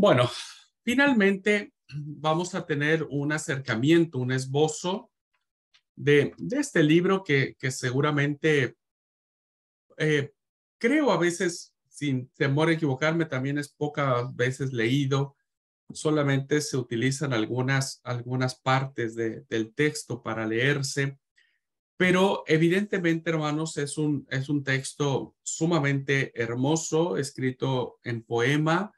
Bueno, finalmente vamos a tener un acercamiento, un esbozo de este libro que seguramente eh, creo a veces, sin temor a equivocarme, también es pocas veces leído. Solamente se utilizan algunas partes del texto para leerse, pero evidentemente, hermanos, es un texto sumamente hermoso, escrito en poema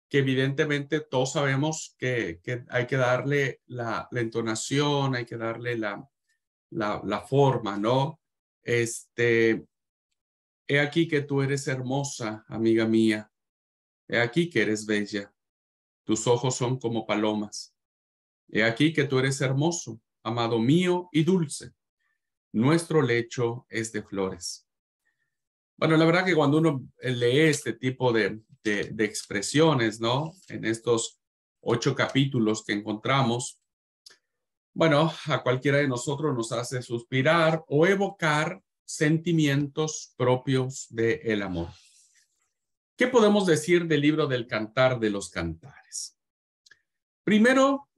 que evidentemente todos sabemos que hay que darle la entonación, hay que darle la forma, ¿no? Este, he aquí que tú eres hermosa, amiga mía, he aquí que eres bella, tus ojos son como palomas, he aquí que tú eres hermoso, amado mío y dulce, nuestro lecho es de flores. Bueno, la verdad que cuando uno lee este tipo de expresiones, ¿no? En estos 8 capítulos que encontramos, bueno, a cualquiera de nosotros nos hace suspirar o evocar sentimientos propios del amor. ¿Qué podemos decir del libro del Cantar de los Cantares? Primero,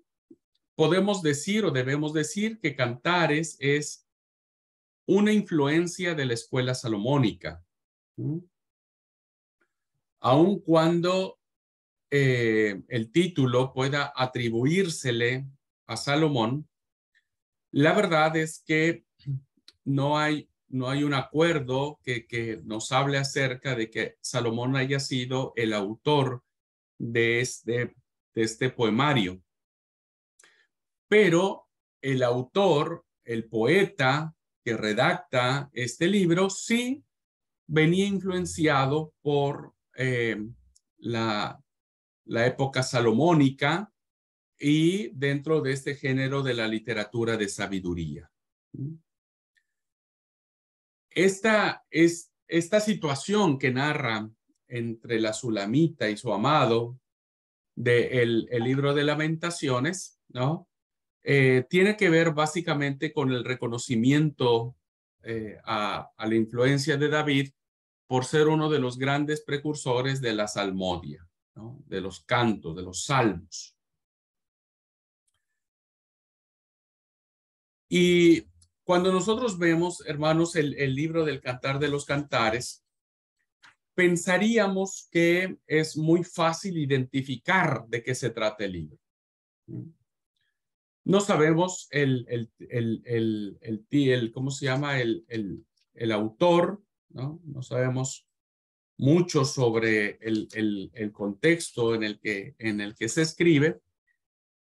podemos decir o debemos decir que Cantares es una influencia de la escuela salomónica. Aun cuando el título pueda atribuírsele a Salomón, la verdad es que no hay un acuerdo que nos hable acerca de que Salomón haya sido el autor de este poemario. Pero el autor, el poeta que redacta este libro, sí venía influenciado por la época salomónica y dentro de este género de la literatura de sabiduría. Esta situación que narra entre la Sulamita y su amado del el libro de Lamentaciones, ¿no? Tiene que ver básicamente con el reconocimiento a la influencia de David por ser uno de los grandes precursores de la salmodia, ¿no? De los cantos, de los salmos. Y cuando nosotros vemos, hermanos, el libro del Cantar de los Cantares, pensaríamos que es muy fácil identificar de qué se trata el libro. No sabemos ¿cómo se llama? El autor, ¿no? No sabemos mucho sobre el contexto en el que se escribe.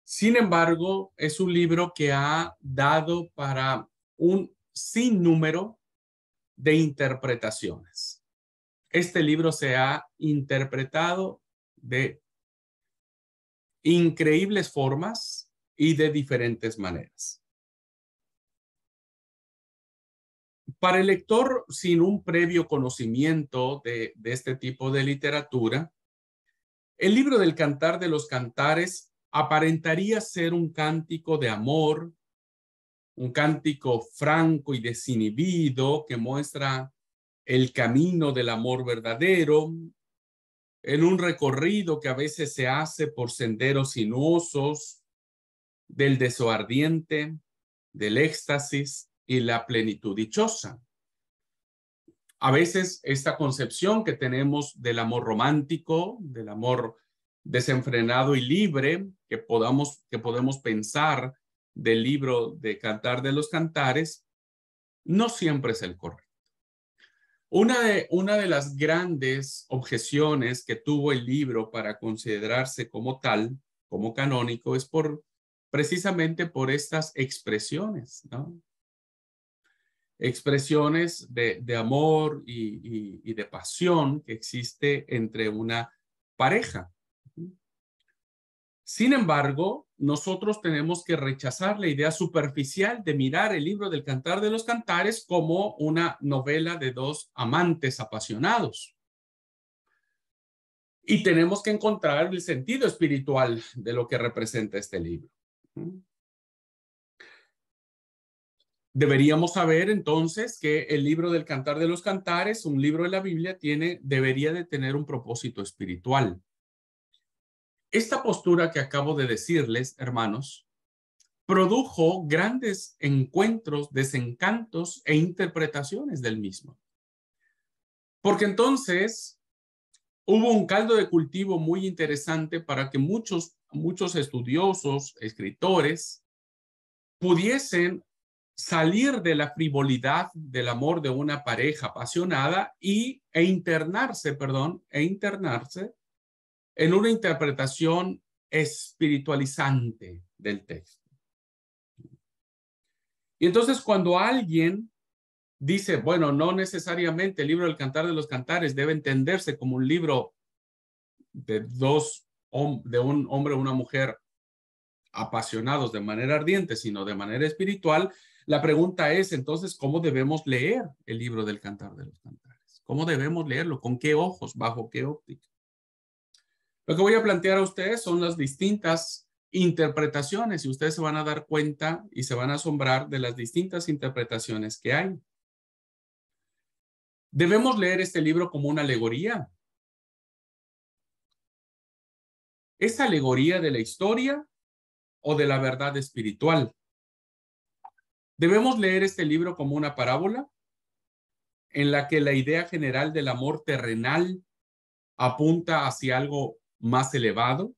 Sin embargo, es un libro que ha dado para un sinnúmero de interpretaciones. Este libro se ha interpretado de increíbles formas y de diferentes maneras. Para el lector sin un previo conocimiento de este tipo de literatura, el libro del Cantar de los Cantares aparentaría ser un cántico de amor, un cántico franco y desinhibido que muestra el camino del amor verdadero, en un recorrido que a veces se hace por senderos sinuosos, del deseo ardiente, del éxtasis y la plenitud dichosa. A veces esta concepción que tenemos del amor romántico, del amor desenfrenado y libre, que podemos pensar del libro de Cantar de los Cantares, no siempre es el correcto. Una de las grandes objeciones que tuvo el libro para considerarse como tal, como canónico, es precisamente por estas expresiones, ¿no? Expresiones de amor y de pasión que existe entre una pareja. Sin embargo, nosotros tenemos que rechazar la idea superficial de mirar el libro del Cantar de los Cantares como una novela de dos amantes apasionados. Y tenemos que encontrar el sentido espiritual de lo que representa este libro. Deberíamos saber entonces que el libro del Cantar de los Cantares, un libro de la Biblia, debería de tener un propósito espiritual. Esta postura que acabo de decirles, hermanos, produjo grandes encuentros, desencantos e interpretaciones del mismo. Porque entonces hubo un caldo de cultivo muy interesante para que muchos estudiosos, escritores, pudiesen salir de la frivolidad del amor de una pareja apasionada e internarse en una interpretación espiritualizante del texto. Y entonces cuando alguien dice, bueno, no necesariamente el libro del Cantar de los Cantares debe entenderse como un libro de un hombre o una mujer apasionados de manera ardiente, sino de manera espiritual, la pregunta es entonces, ¿cómo debemos leer el libro del Cantar de los Cantares? ¿Cómo debemos leerlo? ¿Con qué ojos? ¿Bajo qué óptica? Lo que voy a plantear a ustedes son las distintas interpretaciones y ustedes se van a dar cuenta y se van a asombrar de las distintas interpretaciones que hay. Debemos leer este libro como una alegoría. ¿Es alegoría de la historia o de la verdad espiritual? Debemos leer este libro como una parábola en la que la idea general del amor terrenal apunta hacia algo más elevado.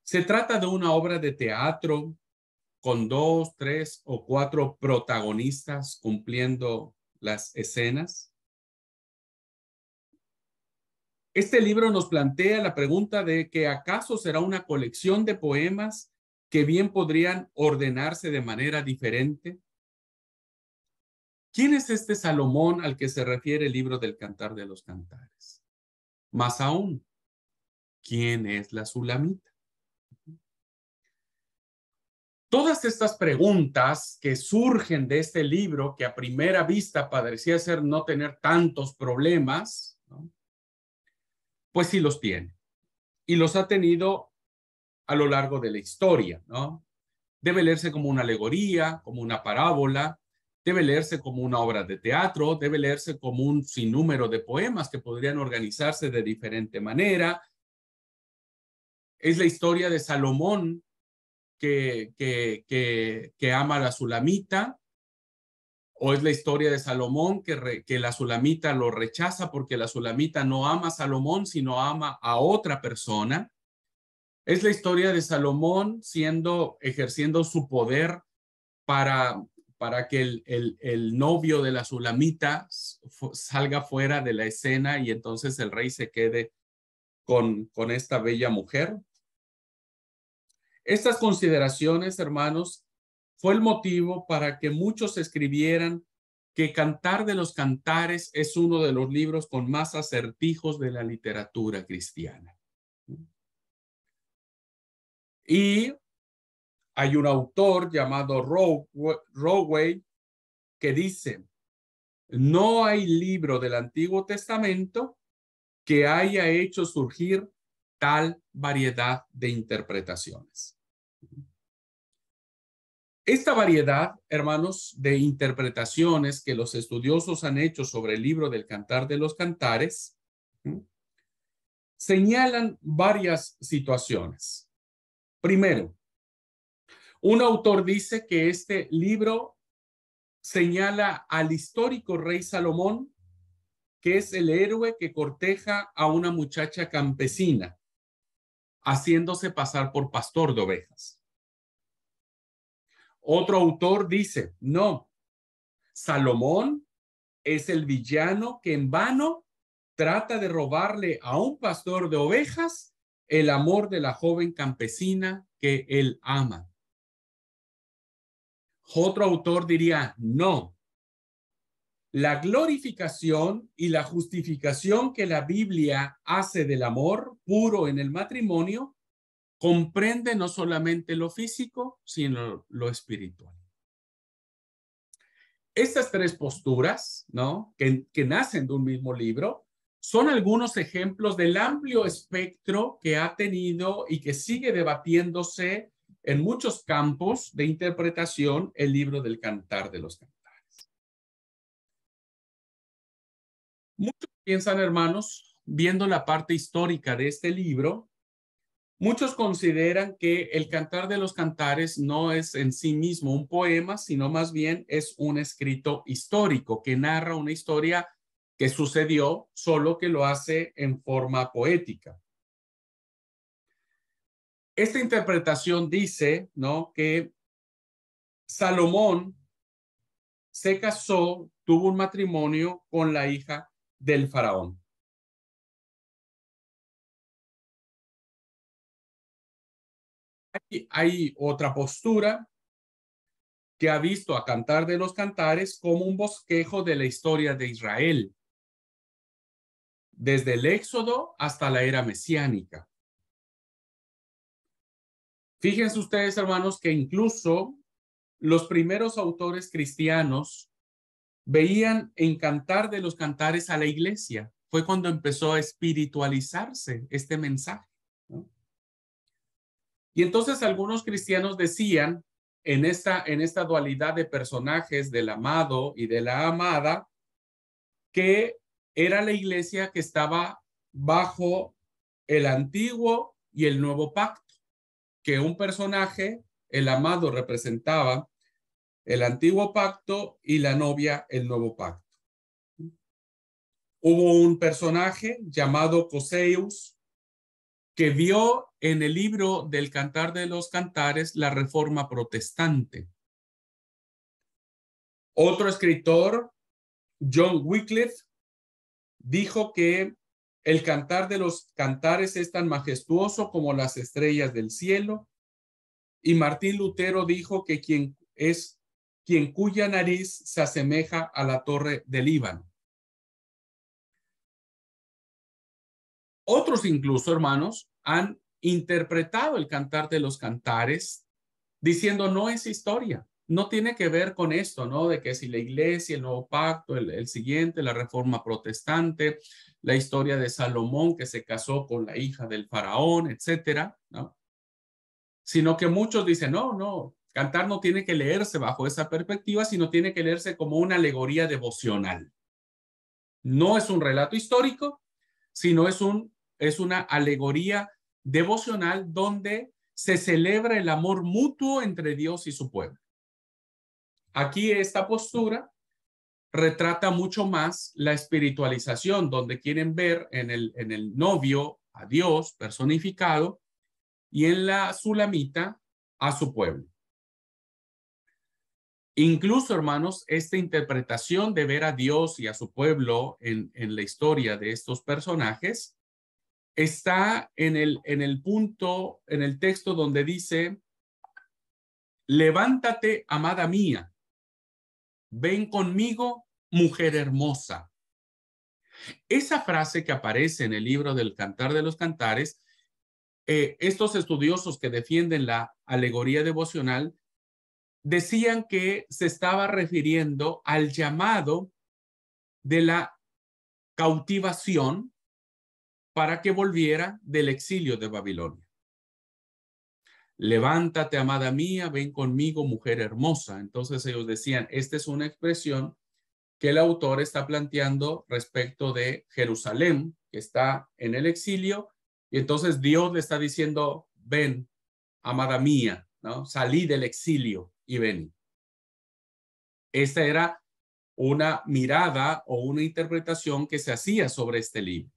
Se trata de una obra de teatro con 2, 3 o 4 protagonistas cumpliendo las escenas. Este libro nos plantea la pregunta de que ¿acaso será una colección de poemas que bien podrían ordenarse de manera diferente? ¿Quién es este Salomón al que se refiere el libro del Cantar de los Cantares? Más aún, ¿quién es la Sulamita? Todas estas preguntas que surgen de este libro, que a primera vista parecía ser no tener tantos problemas, ¿no? Pues sí los tiene. Y los ha tenido a lo largo de la historia, ¿no? Debe leerse como una alegoría, como una parábola, debe leerse como una obra de teatro, debe leerse como un sinnúmero de poemas que podrían organizarse de diferente manera. Es la historia de Salomón que ama a la Sulamita, o es la historia de Salomón que la Sulamita lo rechaza porque la Sulamita no ama a Salomón, sino ama a otra persona. Es la historia de Salomón ejerciendo su poder para, para que el novio de la Sulamita salga fuera de la escena y entonces el rey se quede con esta bella mujer. Estas consideraciones, hermanos, fue el motivo para que muchos escribieran que Cantar de los Cantares es uno de los libros con más acertijos de la literatura cristiana. Y hay un autor llamado Rowey que dice, no hay libro del Antiguo Testamento que haya hecho surgir tal variedad de interpretaciones. Esta variedad, hermanos, de interpretaciones que los estudiosos han hecho sobre el libro del Cantar de los Cantares, señalan varias situaciones. Primero, un autor dice que este libro señala al histórico rey Salomón, que es el héroe que corteja a una muchacha campesina, haciéndose pasar por pastor de ovejas. Otro autor dice, no, Salomón es el villano que en vano trata de robarle a un pastor de ovejas el amor de la joven campesina que él ama. Otro autor diría, no, la glorificación y la justificación que la Biblia hace del amor puro en el matrimonio comprende no solamente lo físico, sino lo espiritual. Estas tres posturas, ¿no? que nacen de un mismo libro, son algunos ejemplos del amplio espectro que ha tenido y que sigue debatiéndose en muchos campos de interpretación el libro del Cantar de los Cantares. Muchos piensan, hermanos, viendo la parte histórica de este libro, Muchos consideran que el Cantar de los Cantares no es en sí mismo un poema, sino más bien es un escrito histórico que narra una historia que sucedió, solo que lo hace en forma poética. Esta interpretación dice, ¿no?, que Salomón se casó, tuvo un matrimonio con la hija del faraón. Hay otra postura que ha visto a Cantar de los Cantares como un bosquejo de la historia de Israel, desde el Éxodo hasta la era mesiánica. Fíjense ustedes, hermanos, que incluso los primeros autores cristianos veían en Cantar de los Cantares a la iglesia. Fue cuando empezó a espiritualizarse este mensaje, ¿no? Y entonces algunos cristianos decían en esta dualidad de personajes del amado y de la amada, que era la iglesia que estaba bajo el antiguo y el nuevo pacto, que un personaje, el amado, representaba el antiguo pacto y la novia el nuevo pacto. Hubo un personaje llamado Coseus que vio en el libro del Cantar de los Cantares la reforma protestante. Otro escritor, John Wycliffe, dijo que el Cantar de los Cantares es tan majestuoso como las estrellas del cielo. Y Martín Lutero dijo que quien cuya nariz se asemeja a la torre del Líbano. Otros incluso, hermanos, han interpretado el Cantar de los Cantares diciendo no es historia, no tiene que ver con esto, ¿no? De que si la iglesia, el nuevo pacto, el siguiente, la reforma protestante, la historia de Salomón que se casó con la hija del faraón, etcétera, ¿no? Sino que muchos dicen, no, Cantar no tiene que leerse bajo esa perspectiva, sino tiene que leerse como una alegoría devocional. No es un relato histórico, sino es una alegoría devocional donde se celebra el amor mutuo entre Dios y su pueblo. Aquí esta postura retrata mucho más la espiritualización, donde quieren ver en el novio a Dios personificado y en la sulamita a su pueblo. Incluso, hermanos, esta interpretación de ver a Dios y a su pueblo en la historia de estos personajes está en el punto, en el texto donde dice, levántate, amada mía, ven conmigo, mujer hermosa. Esa frase que aparece en el libro del Cantar de los Cantares, estos estudiosos que defienden la alegoría devocional decían que se estaba refiriendo al llamado de la cautivación para que volviera del exilio de Babilonia. Levántate, amada mía, ven conmigo, mujer hermosa. Entonces ellos decían, esta es una expresión que el autor está planteando respecto de Jerusalén, que está en el exilio, y entonces Dios le está diciendo, ven, amada mía, ¿no? Salí del exilio y ven. Esta era una mirada o una interpretación que se hacía sobre este libro.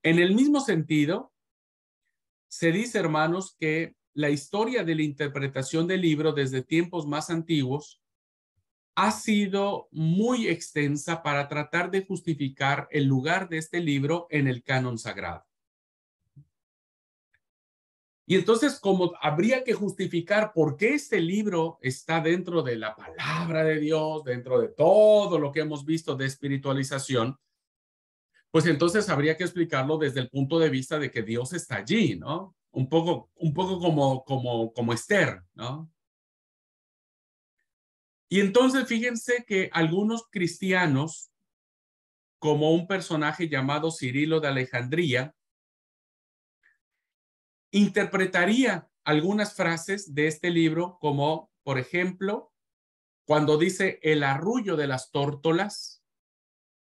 En el mismo sentido, se dice, hermanos, que la historia de la interpretación del libro desde tiempos más antiguos ha sido muy extensa para tratar de justificar el lugar de este libro en el canon sagrado. Y entonces, como habría que justificar por qué este libro está dentro de la palabra de Dios, dentro de todo lo que hemos visto de espiritualización, pues entonces habría que explicarlo desde el punto de vista de que Dios está allí, ¿no? Un poco como Esther, ¿no? Y entonces fíjense que algunos cristianos, como un personaje llamado Cirilo de Alejandría, interpretaría algunas frases de este libro como, por ejemplo, cuando dice el arrullo de las tórtolas,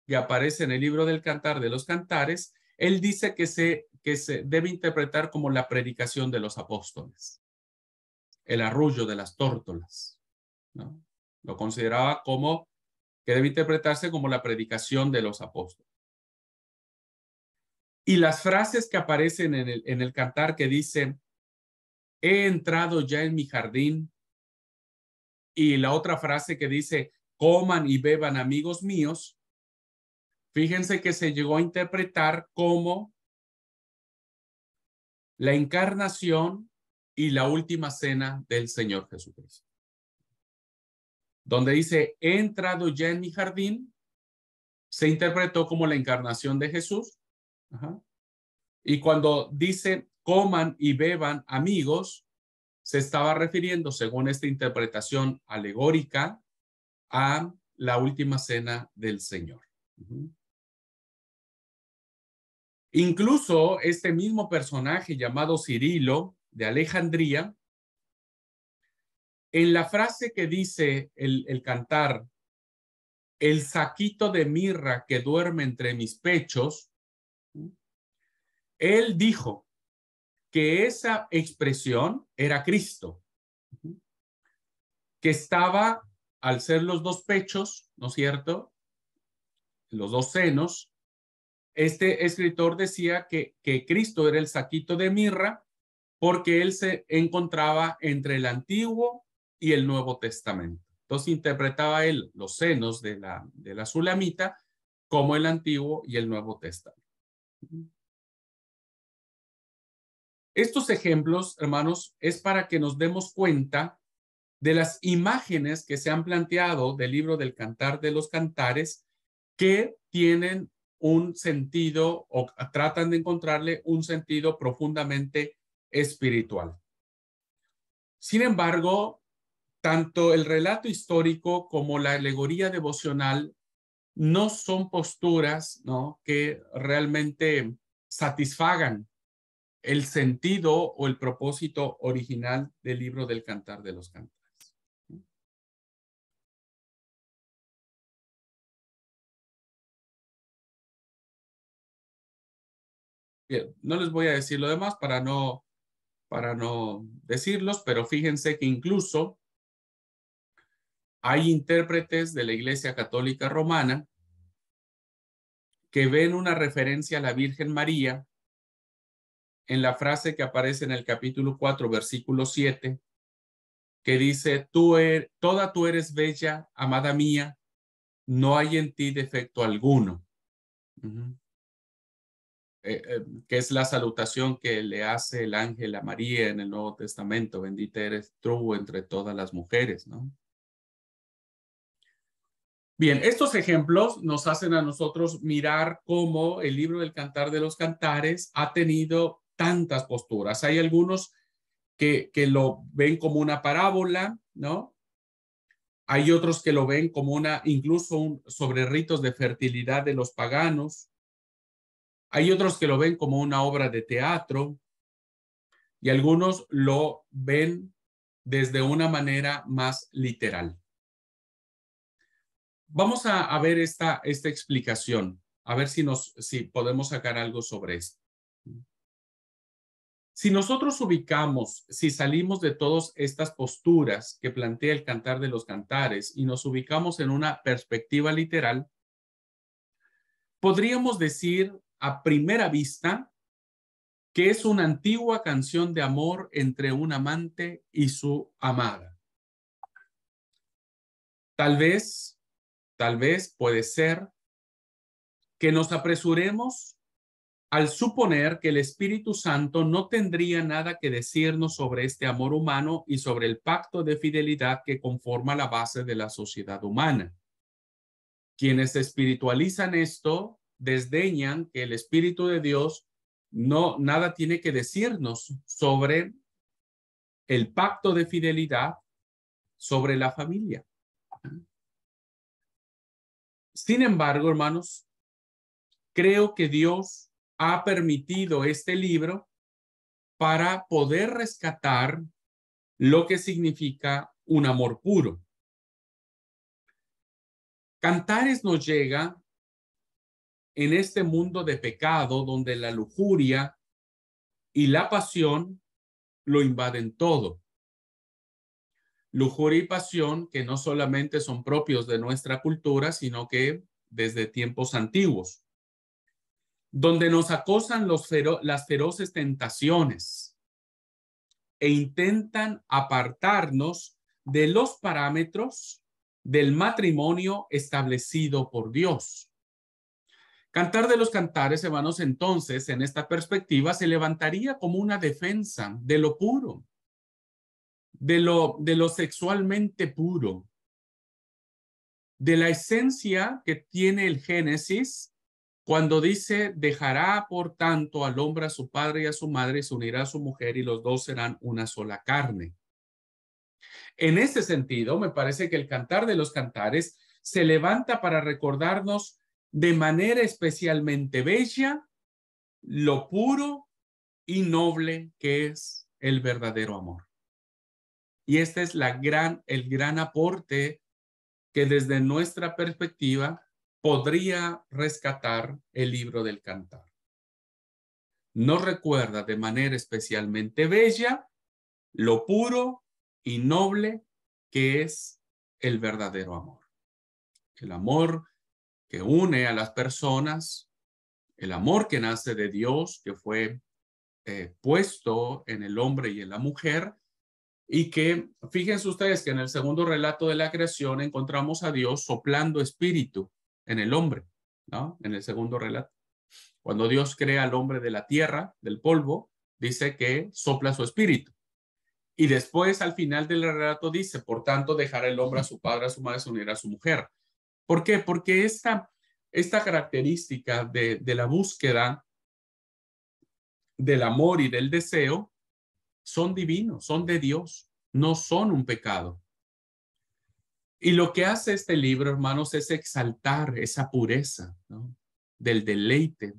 que aparece en el libro del Cantar de los Cantares, él dice que se debe interpretar como la predicación de los apóstoles, el arrullo de las tórtolas, ¿no? Lo consideraba como que debe interpretarse como la predicación de los apóstoles. Y las frases que aparecen en el cantar que dice, he entrado ya en mi jardín, y la otra frase que dice, coman y beban amigos míos, fíjense que se llegó a interpretar como la encarnación y la última cena del Señor Jesucristo. Donde dice, he entrado ya en mi jardín, se interpretó como la encarnación de Jesús. Ajá. Y cuando dice, coman y beban amigos, se estaba refiriendo, según esta interpretación alegórica, a la última cena del Señor. Uh-huh. Incluso este mismo personaje llamado Cirilo de Alejandría, en la frase que dice el cantar, el saquito de mirra que duerme entre mis pechos, él dijo que esa expresión era Cristo, que estaba, al ser los dos pechos, ¿no es cierto?, los dos senos, este escritor decía que Cristo era el saquito de mirra porque él se encontraba entre el Antiguo y el Nuevo Testamento. Entonces interpretaba él los senos de la Sulamita como el Antiguo y el Nuevo Testamento. Estos ejemplos, hermanos, es para que nos demos cuenta de las imágenes que se han planteado del libro del Cantar de los Cantares que tienen un sentido o tratan de encontrarle un sentido profundamente espiritual. Sin embargo, tanto el relato histórico como la alegoría devocional no son posturas, ¿no?, que realmente satisfagan el sentido o el propósito original del libro del Cantar de los Cantares. Bien, no les voy a decir lo demás para no decirlos, pero fíjense que incluso hay intérpretes de la Iglesia Católica Romana que ven una referencia a la Virgen María en la frase que aparece en el capítulo 4, versículo 7, que dice, toda tú eres bella, amada mía, no hay en ti defecto alguno. Uh-huh. Que es la salutación que le hace el ángel a María en el Nuevo Testamento, bendita eres tú entre todas las mujeres, ¿no? Bien, estos ejemplos nos hacen a nosotros mirar cómo el libro del Cantar de los Cantares ha tenido tantas posturas. Hay algunos que lo ven como una parábola, ¿no? Hay otros que lo ven como incluso sobre ritos de fertilidad de los paganos. Hay otros que lo ven como una obra de teatro y algunos lo ven desde una manera más literal. Vamos a ver esta explicación, a ver si podemos sacar algo sobre esto. Si nosotros si salimos de todas estas posturas que plantea el Cantar de los Cantares y nos ubicamos en una perspectiva literal, podríamos decir a primera vista que es una antigua canción de amor entre un amante y su amada. Tal vez puede ser que nos apresuremos al suponer que el Espíritu Santo no tendría nada que decirnos sobre este amor humano y sobre el pacto de fidelidad que conforma la base de la sociedad humana. Quienes espiritualizan esto desdeñan que el Espíritu de Dios nada tiene que decirnos sobre el pacto de fidelidad, sobre la familia. Sin embargo, hermanos, creo que Dios ha permitido este libro para poder rescatar lo que significa un amor puro. Cantares nos llega en este mundo de pecado donde la lujuria y la pasión lo invaden todo. Lujuria y pasión que no solamente son propios de nuestra cultura, sino que desde tiempos antiguos, donde nos acosan las feroces tentaciones e intentan apartarnos de los parámetros del matrimonio establecido por Dios. Cantar de los Cantares, hermanos, entonces, en esta perspectiva, se levantaría como una defensa de lo puro, de lo sexualmente puro, de la esencia que tiene el Génesis cuando dice, dejará por tanto al hombre a su padre y a su madre, y se unirá a su mujer, y los dos serán una sola carne. En ese sentido, me parece que el Cantar de los Cantares se levanta para recordarnos de manera especialmente bella lo puro y noble que es el verdadero amor. Y este es el gran aporte que desde nuestra perspectiva podría rescatar el libro del Cantar. Nos recuerda de manera especialmente bella lo puro y noble que es el verdadero amor. El amor que une a las personas, el amor que nace de Dios, que fue puesto en el hombre y en la mujer, y que fíjense ustedes que en el segundo relato de la creación encontramos a Dios soplando espíritu en el hombre, ¿no? En el segundo relato. Cuando Dios crea al hombre de la tierra, del polvo, dice que sopla su espíritu. Y después al final del relato dice, por tanto, dejará el hombre a su padre, a su madre, se unirá a su mujer. ¿Por qué? Porque esta característica de la búsqueda del amor y del deseo son divinos, son de Dios, no son un pecado. Y lo que hace este libro, hermanos, es exaltar esa pureza, ¿no? Del deleite,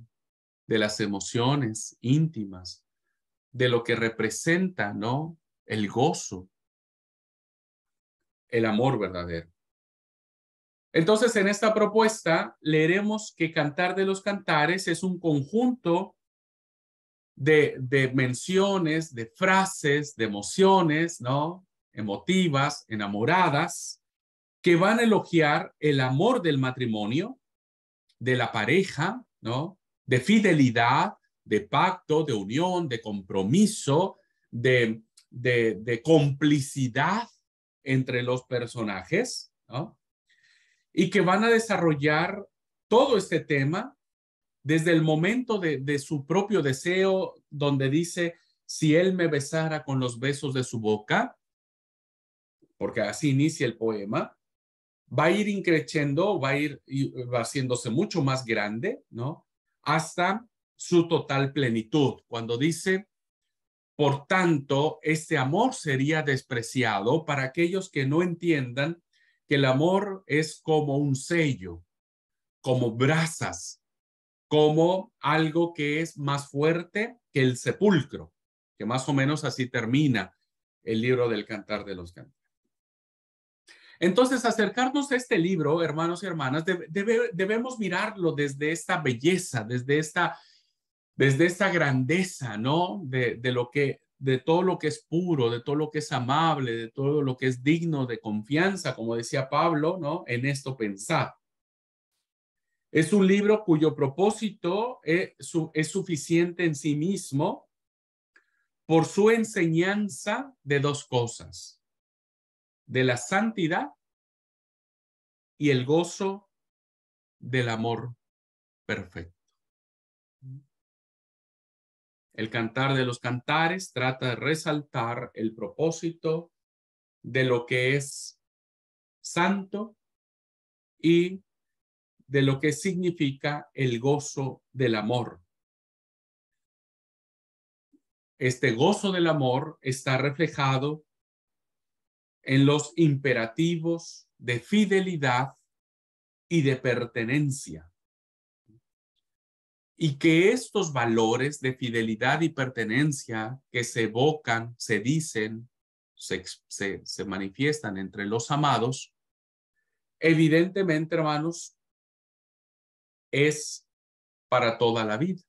de las emociones íntimas, de lo que representa, ¿no? El gozo, el amor verdadero. Entonces, en esta propuesta leeremos que Cantar de los Cantares es un conjunto de menciones, de frases, de emociones, ¿no? Emotivas, enamoradas, que van a elogiar el amor del matrimonio, de la pareja, ¿no? De fidelidad, de pacto, de unión, de compromiso, de complicidad entre los personajes, ¿no? Y que van a desarrollar todo este tema desde el momento de su propio deseo, donde dice, si él me besara con los besos de su boca, porque así inicia el poema, va a ir increciendo, va haciéndose mucho más grande, ¿no? Hasta su total plenitud. Cuando dice, por tanto, este amor sería despreciado para aquellos que no entiendan que el amor es como un sello, como brasas, como algo que es más fuerte que el sepulcro, que más o menos así termina el libro del Cantar de los Cantares. Entonces, acercarnos a este libro, hermanos y hermanas, debemos mirarlo desde esta belleza, desde esta grandeza, ¿no? De todo lo que es puro, de todo lo que es amable, de todo lo que es digno de confianza, como decía Pablo, ¿no? En esto pensar. Es un libro cuyo propósito es suficiente en sí mismo por su enseñanza de dos cosas, de la santidad y el gozo del amor perfecto. El Cantar de los Cantares trata de resaltar el propósito de lo que es santo y de lo que significa el gozo del amor. Este gozo del amor está reflejado en los imperativos de fidelidad y de pertenencia. Y que estos valores de fidelidad y pertenencia que se evocan, se dicen, se manifiestan entre los amados, evidentemente, hermanos, es para toda la vida.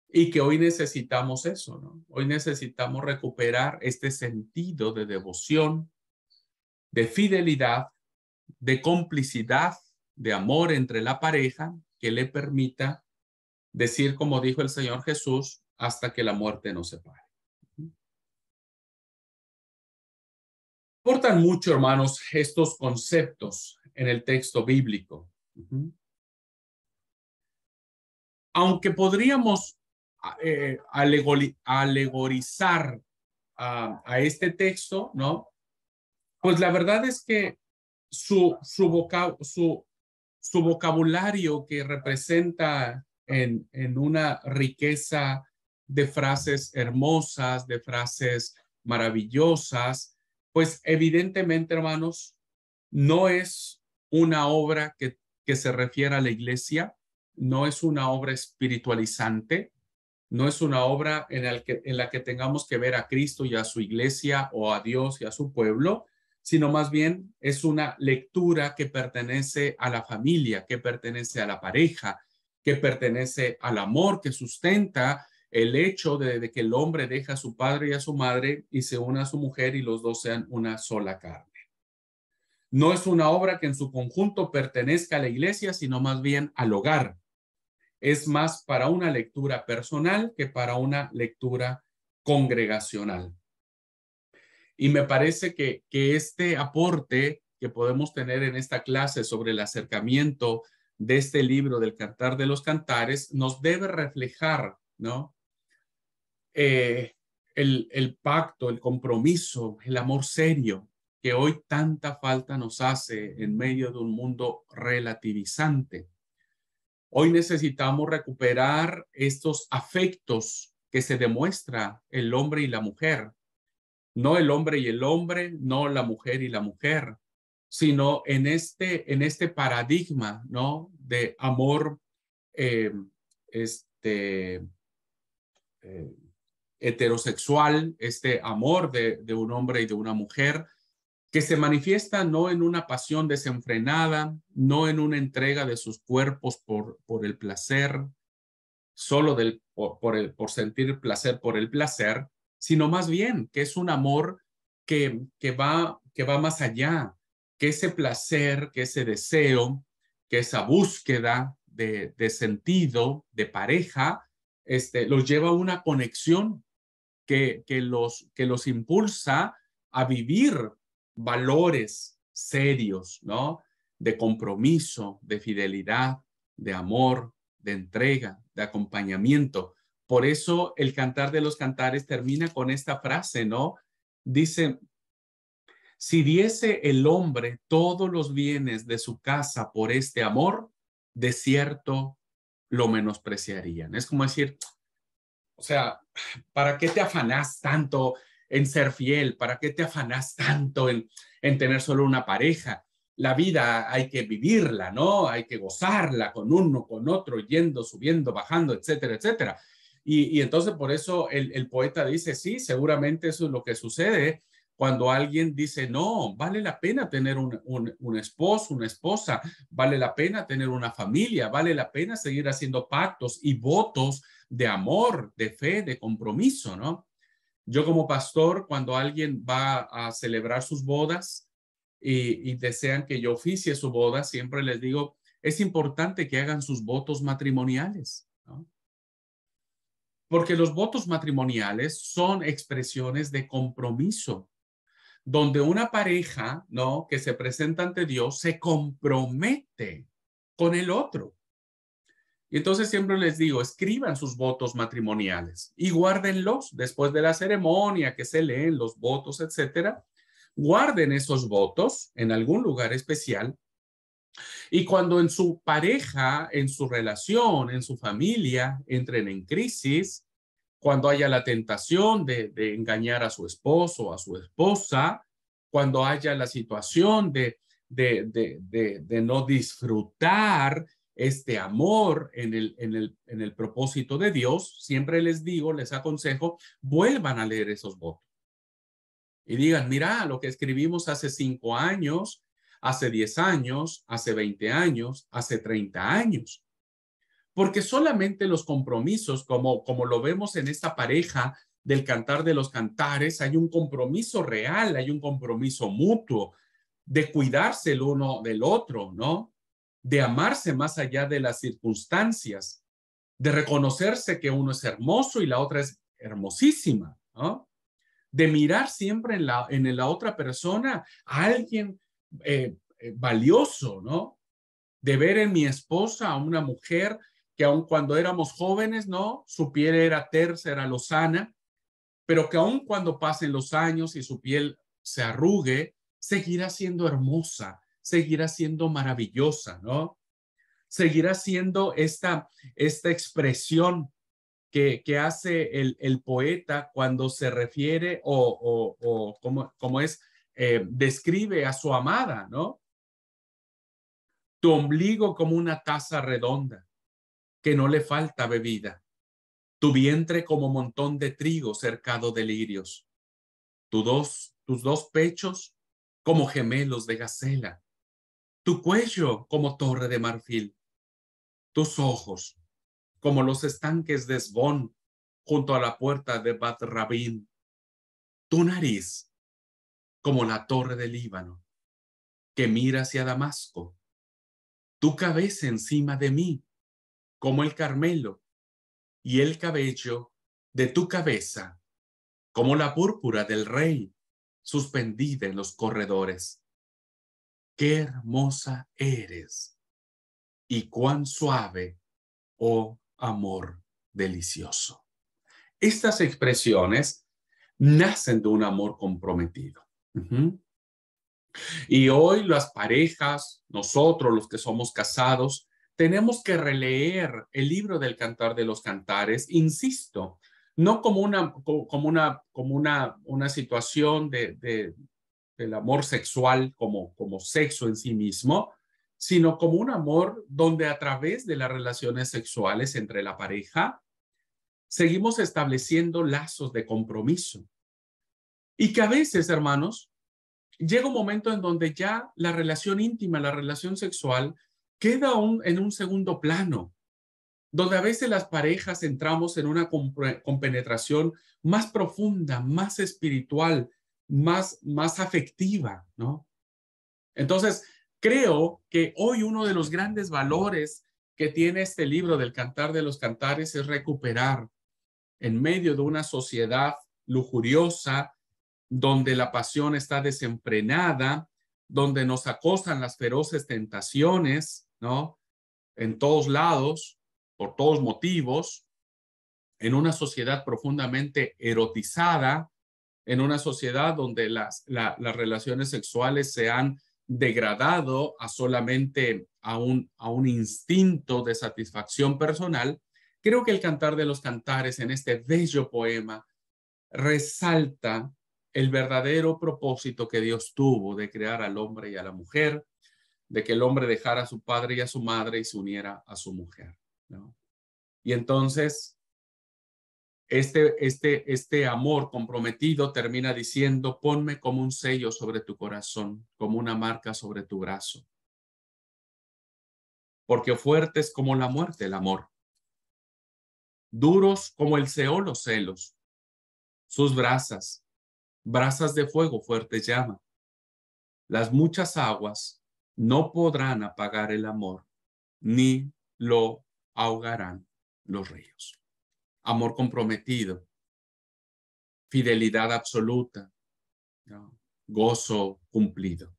Y que hoy necesitamos eso, ¿no? Hoy necesitamos recuperar este sentido de devoción, de fidelidad, de complicidad, de amor entre la pareja que le permita decir, como dijo el Señor Jesús, hasta que la muerte nos separe. Importan mucho, hermanos, estos conceptos en el texto bíblico. Aunque podríamos alegorizar a este texto, ¿no? Pues la verdad es que su vocabulario que representa en una riqueza de frases hermosas, de frases maravillosas, pues evidentemente, hermanos, no es una obra que se refiere a la iglesia, no es una obra espiritualizante, no es una obra en la que tengamos que ver a Cristo y a su iglesia o a Dios y a su pueblo, sino más bien es una lectura que pertenece a la familia, que pertenece a la pareja, que pertenece al amor, que sustenta el hecho de que el hombre deja a su padre y a su madre y se une a su mujer y los dos sean una sola carne. No es una obra que en su conjunto pertenezca a la iglesia, sino más bien al hogar. Es más para una lectura personal que para una lectura congregacional. Y me parece que este aporte que podemos tener en esta clase sobre el acercamiento de este libro del Cantar de los Cantares nos debe reflejar, ¿no? El pacto, el compromiso, el amor serio que hoy tanta falta nos hace en medio de un mundo relativizante. Hoy necesitamos recuperar estos afectos que se demuestra el hombre y la mujer. No el hombre y el hombre, no la mujer y la mujer, sino en este paradigma, ¿no? De amor eh, este, eh, heterosexual, este amor de un hombre y de una mujer, que se manifiesta no en una pasión desenfrenada, no en una entrega de sus cuerpos por el placer, solo por sentir placer por el placer, sino más bien que es un amor que va más allá, que ese placer, que ese deseo, que esa búsqueda de sentido, de pareja, los lleva a una conexión que los impulsa a vivir valores serios, ¿no? De compromiso, de fidelidad, de amor, de entrega, de acompañamiento. Por eso el Cantar de los Cantares termina con esta frase, ¿no? Dice, si diese el hombre todos los bienes de su casa por este amor, de cierto lo menospreciarían. Es como decir, o sea, ¿para qué te afanás tanto en ser fiel? ¿Para qué te afanás tanto en tener solo una pareja? La vida hay que vivirla, ¿no? Hay que gozarla con uno, con otro, yendo, subiendo, bajando, etcétera, etcétera. Y entonces por eso el poeta dice, sí, seguramente eso es lo que sucede cuando alguien dice, no, vale la pena tener un esposo, una esposa, vale la pena tener una familia, vale la pena seguir haciendo pactos y votos de amor, de fe, de compromiso, ¿no? Yo como pastor, cuando alguien va a celebrar sus bodas y desean que yo oficie su boda, siempre les digo, es importante que hagan sus votos matrimoniales, ¿no? Porque los votos matrimoniales son expresiones de compromiso, donde una pareja, ¿no? Que se presenta ante Dios se compromete con el otro. Y entonces siempre les digo, escriban sus votos matrimoniales y guárdenlos después de la ceremonia que se leen los votos, etcétera. Guarden esos votos en algún lugar especial y cuando en su pareja, en su relación, en su familia entren en crisis, cuando haya la tentación de engañar a su esposo o a su esposa, cuando haya la situación de no disfrutar este amor en el propósito de Dios, siempre les digo, les aconsejo, vuelvan a leer esos votos. Y digan, mira, lo que escribimos hace 5 años, hace 10 años, hace 20 años, hace 30 años. porque solamente los compromisos, como lo vemos en esta pareja del Cantar de los Cantares, hay un compromiso real, hay un compromiso mutuo de cuidarse el uno del otro, ¿no? De amarse más allá de las circunstancias, de reconocerse que uno es hermoso y la otra es hermosísima, ¿no? De mirar siempre en la otra persona a alguien valioso, ¿no? De ver en mi esposa a una mujer que aun cuando éramos jóvenes, ¿no? Su piel era tersa, era lozana, pero que aun cuando pasen los años y su piel se arrugue, seguirá siendo hermosa, seguirá siendo maravillosa, ¿no? Seguirá siendo esta expresión que hace el poeta cuando se refiere o como es, describe a su amada, ¿no? Tu ombligo como una taza redonda, que no le falta bebida. Tu vientre como montón de trigo cercado de lirios. Tus dos pechos como gemelos de gacela. Tu cuello como torre de marfil. Tus ojos como los estanques de Esbón junto a la puerta de Bat Rabín. Tu nariz como la torre del Líbano que mira hacia Damasco. Tu cabeza encima de mí como el Carmelo y el cabello de tu cabeza como la púrpura del rey suspendida en los corredores. Qué hermosa eres y cuán suave, oh amor delicioso. Estas expresiones nacen de un amor comprometido. Y hoy las parejas, nosotros los que somos casados, tenemos que releer el libro del Cantar de los Cantares, insisto, no como una situación del amor sexual como sexo en sí mismo, sino como un amor donde a través de las relaciones sexuales entre la pareja seguimos estableciendo lazos de compromiso. Y que a veces, hermanos, llega un momento en donde ya la relación íntima, la relación sexual, queda en un segundo plano, donde a veces las parejas entramos en una compenetración más profunda, más espiritual, más afectiva, ¿no? Entonces, creo que hoy uno de los grandes valores que tiene este libro del Cantar de los Cantares es recuperar en medio de una sociedad lujuriosa, donde la pasión está desenfrenada, donde nos acosan las feroces tentaciones, ¿no? En todos lados, por todos motivos, en una sociedad profundamente erotizada, en una sociedad donde las relaciones sexuales se han degradado a solamente a un instinto de satisfacción personal. Creo que el Cantar de los Cantares en este bello poema resalta el verdadero propósito que Dios tuvo de crear al hombre y a la mujer, de que el hombre dejara a su padre y a su madre y se uniera a su mujer, ¿no? Y entonces este amor comprometido termina diciendo: ponme como un sello sobre tu corazón, como una marca sobre tu brazo, porque fuerte es como la muerte el amor, duros como el Seol los celos, sus brasas de fuego fuerte llama. Las muchas aguas no podrán apagar el amor, ni lo ahogarán los ríos. Amor comprometido, fidelidad absoluta, ¿no? Gozo cumplido.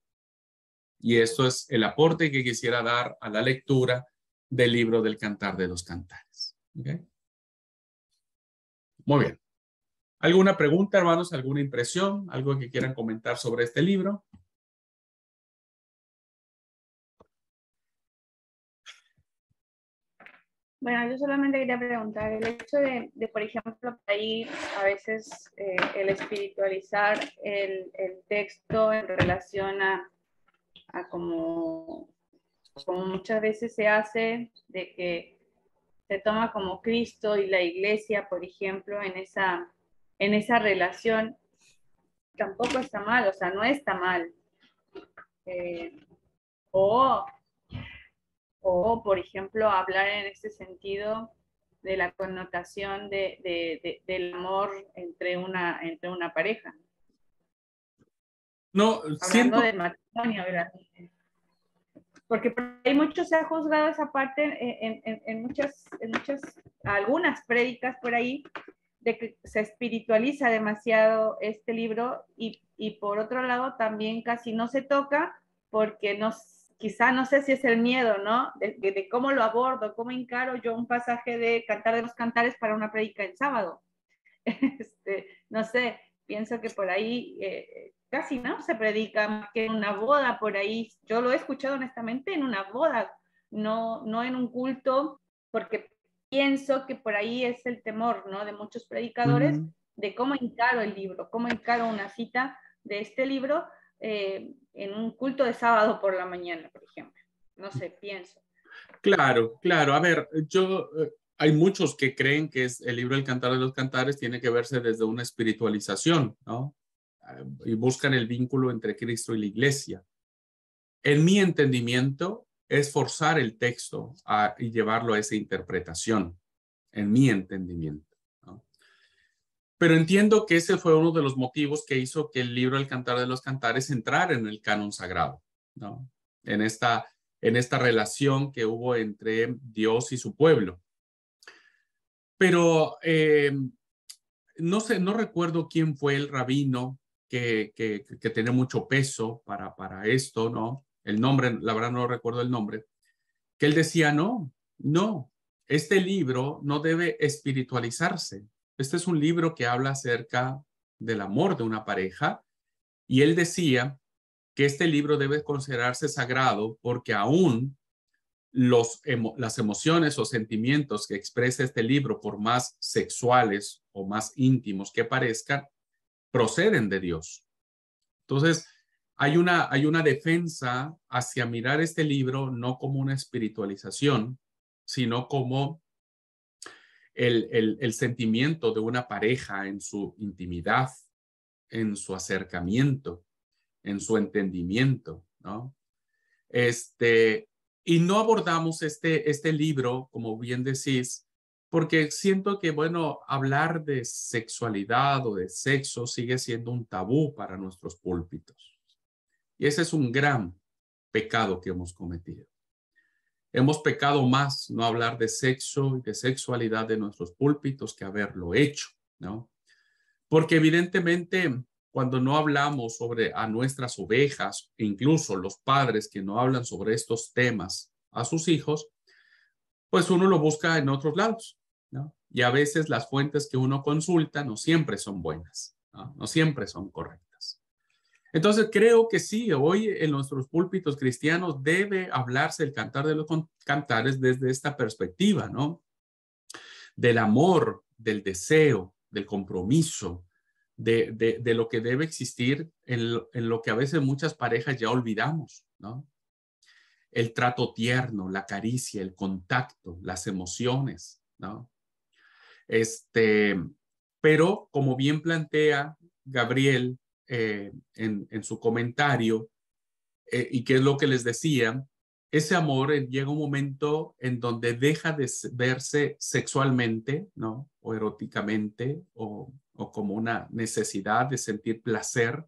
Y esto es el aporte que quisiera dar a la lectura del libro del Cantar de los Cantares. ¿Okay? Muy bien. ¿Alguna pregunta, hermanos? ¿Alguna impresión? ¿Algo que quieran comentar sobre este libro? Bueno, yo solamente quería preguntar, el hecho por ejemplo, ahí a veces el espiritualizar el texto en relación a como muchas veces se hace, de que se toma como Cristo y la iglesia, por ejemplo, en esa relación, tampoco está mal, o sea, no está mal. O o, por ejemplo, hablar en este sentido de la connotación del amor entre una pareja. No, Hablando siento, del matrimonio, ¿verdad? Porque hay mucho se ha juzgado esa parte algunas prédicas por ahí, de que se espiritualiza demasiado este libro y por otro lado también casi no se toca porque quizá no sé si es el miedo, ¿no? De cómo lo abordo, cómo encaro yo un pasaje de Cantar de los Cantares para una prédica en sábado. No sé, pienso que por ahí casi no se predica más que en una boda por ahí. Yo lo he escuchado honestamente en una boda, no en un culto, porque pienso que por ahí es el temor, ¿no? De muchos predicadores, de cómo encaro el libro, cómo encaro una cita de este libro en un culto de sábado por la mañana, por ejemplo. No sé, pienso. claro, claro. A ver, hay muchos que creen que es el libro El Cantar de los Cantares tiene que verse desde una espiritualización, ¿no? Y buscan el vínculo entre Cristo y la iglesia. En mi entendimiento, es forzar el texto y llevarlo a esa interpretación, en mi entendimiento, ¿no? Pero entiendo que ese fue uno de los motivos que hizo que el libro El Cantar de los Cantares entrara en el canon sagrado, ¿no? En esta relación que hubo entre Dios y su pueblo. Pero no sé, no recuerdo quién fue el rabino que tenía mucho peso para esto, ¿no? El nombre, la verdad no recuerdo el nombre, que él decía, no, este libro no debe espiritualizarse. Este es un libro que habla acerca del amor de una pareja y él decía que este libro debe considerarse sagrado porque aún las emociones o sentimientos que expresa este libro, por más sexuales o más íntimos que parezcan, proceden de Dios. Entonces, hay una defensa hacia mirar este libro no como una espiritualización, sino como el sentimiento de una pareja en su intimidad, en su acercamiento, en su entendimiento, ¿no? Y no abordamos este libro, como bien decís, porque siento que, bueno, hablar de sexualidad o de sexo sigue siendo un tabú para nuestros púlpitos. Y ese es un gran pecado que hemos cometido. Hemos pecado más no hablar de sexo y de sexualidad de nuestros púlpitos que haberlo hecho, ¿no? Porque evidentemente cuando no hablamos sobre a nuestras ovejas, incluso los padres que no hablan sobre estos temas a sus hijos, pues uno lo busca en otros lados, ¿no? Y a veces las fuentes que uno consulta no siempre son buenas, ¿no? No siempre son correctas. Entonces creo que sí, hoy en nuestros púlpitos cristianos debe hablarse el cantar de los cantares desde esta perspectiva, ¿no? Del amor, del deseo, del compromiso, de lo que debe existir en lo que a veces muchas parejas ya olvidamos, ¿no? El trato tierno, la caricia, el contacto, las emociones, ¿no? Pero como bien plantea Gabriel en su comentario, y qué es lo que les decía, ese amor llega un momento en donde deja de verse sexualmente, ¿no? O eróticamente, o como una necesidad de sentir placer,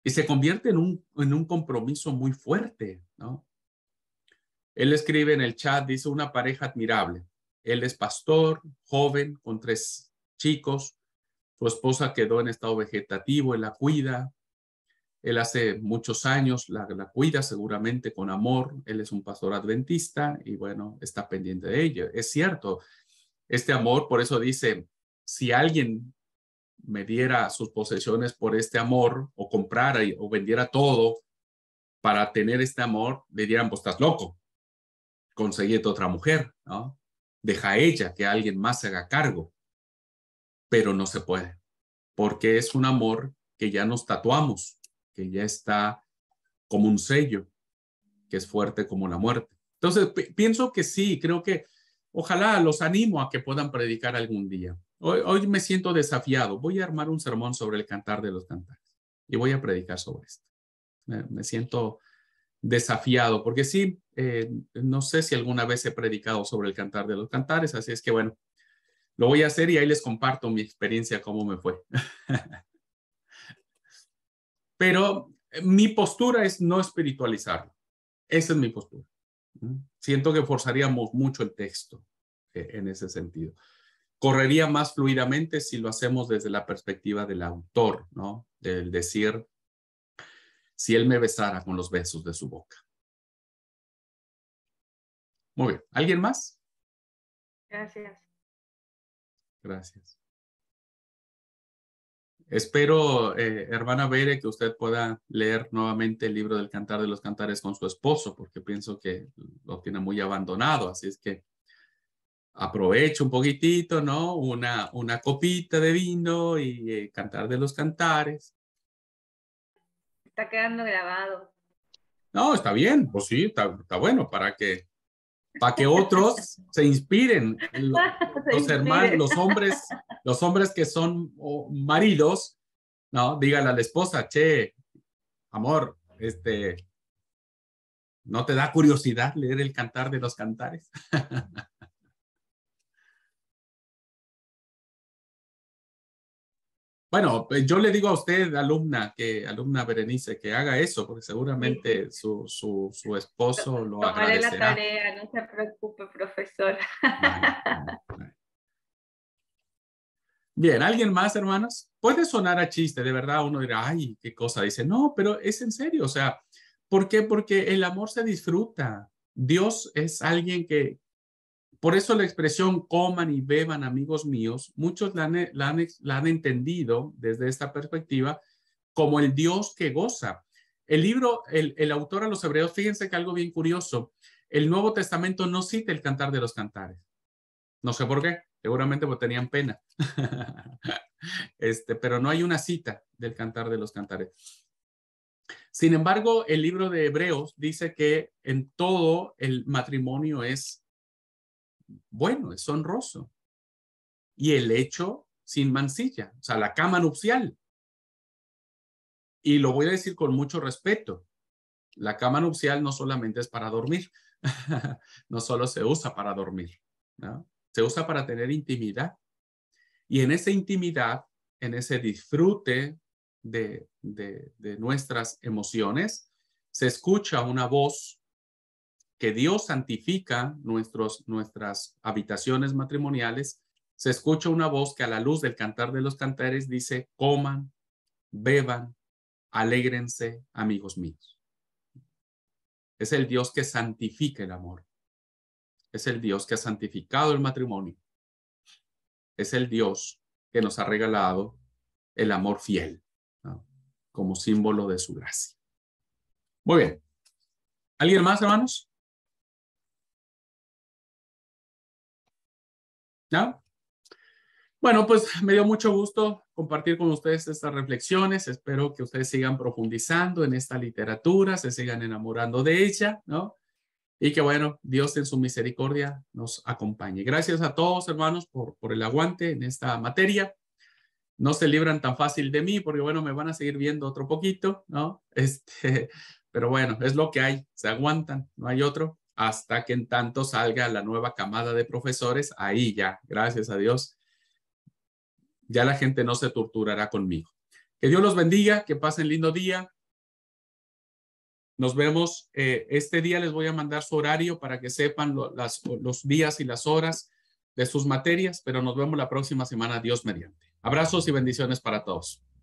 y se convierte en un compromiso muy fuerte, ¿no? Él escribe en el chat, dice, una pareja admirable. Él es pastor, joven, con 3 chicos. Su esposa quedó en estado vegetativo, él la cuida. Él hace muchos años la cuida seguramente con amor. Él es un pastor adventista y bueno, está pendiente de ella. Es cierto, este amor, por eso dice, si alguien me diera sus posesiones por este amor o comprara o vendiera todo para tener este amor, le dirán, pues estás loco, consíguete otra mujer, ¿no? Deja a ella que alguien más se haga cargo, pero no se puede, porque es un amor que ya nos tatuamos, que ya está como un sello, que es fuerte como la muerte. Entonces, pienso que sí, creo que ojalá los animo a que puedan predicar algún día. Hoy me siento desafiado. Voy a armar un sermón sobre el cantar de los cantares y voy a predicar sobre esto. Me siento desafiado porque sí, no sé si alguna vez he predicado sobre el Cantar de los Cantares, así es que bueno, lo voy a hacer y ahí les comparto mi experiencia, cómo me fue. Pero mi postura es no espiritualizarlo. Esa es mi postura. Siento que forzaríamos mucho el texto en ese sentido. Correría más fluidamente si lo hacemos desde la perspectiva del autor, ¿no? Del decir, si él me besara con los besos de su boca. Muy bien. ¿Alguien más? Gracias. Gracias. Espero, hermana Bere, que usted pueda leer nuevamente el libro del Cantar de los Cantares con su esposo, porque pienso que lo tiene muy abandonado. Así es que aprovecho un poquitito, ¿no? Una copita de vino y Cantar de los Cantares. Está quedando grabado. No, está bien, pues sí, está bueno para que otros se inspiren. Los hermanos, los hombres que son maridos, ¿no? Díganle a la esposa, che, amor, ¿no te da curiosidad leer el Cantar de los Cantares? Bueno, yo le digo a usted, alumna Berenice, que haga eso, porque seguramente su esposo lo Tomaré la agradecerá. tarea, no se preocupe, profesora. Bueno. Bien, ¿alguien más, hermanos? Puede sonar a chiste, de verdad, uno dirá, ay, qué cosa. Dice, no, pero es en serio, o sea, ¿por qué? Porque el amor se disfruta. Dios es alguien que, por eso la expresión coman y beban, amigos míos, muchos la han entendido desde esta perspectiva como el Dios que goza. El libro, el autor a los Hebreos, fíjense que algo bien curioso, el Nuevo Testamento no cita el Cantar de los Cantares. No sé por qué, seguramente porque tenían pena. Pero no hay una cita del Cantar de los Cantares. Sin embargo, el libro de Hebreos dice que en todo el matrimonio es bueno, es honroso. Y el hecho sin mancilla, o sea, la cama nupcial. Y lo voy a decir con mucho respeto. La cama nupcial no solamente es para dormir, no solo se usa para dormir, ¿no? Se usa para tener intimidad. Y en esa intimidad, en ese disfrute de nuestras emociones, se escucha una voz que Dios santifica nuestras habitaciones matrimoniales. Se escucha una voz que a la luz del Cantar de los Cantares dice, coman, beban, alégrense, amigos míos. Es el Dios que santifica el amor. Es el Dios que ha santificado el matrimonio. Es el Dios que nos ha regalado el amor fiel, ¿no? Como símbolo de su gracia. Muy bien. ¿Alguien más, hermanos? ¿No? Bueno, pues me dio mucho gusto compartir con ustedes estas reflexiones. Espero que ustedes sigan profundizando en esta literatura, se sigan enamorando de ella, ¿no? Y que bueno, Dios en su misericordia nos acompañe. Gracias a todos, hermanos, por el aguante en esta materia. No se libran tan fácil de mí porque bueno, me van a seguir viendo otro poquito, ¿no? Pero bueno, es lo que hay, se aguantan, no hay otro, hasta que en tanto salga la nueva camada de profesores, ahí ya, gracias a Dios, ya la gente no se torturará conmigo. Que Dios los bendiga, que pasen lindo día. Nos vemos, este día les voy a mandar su horario para que sepan los días y las horas de sus materias, pero nos vemos la próxima semana, Dios mediante. Abrazos y bendiciones para todos.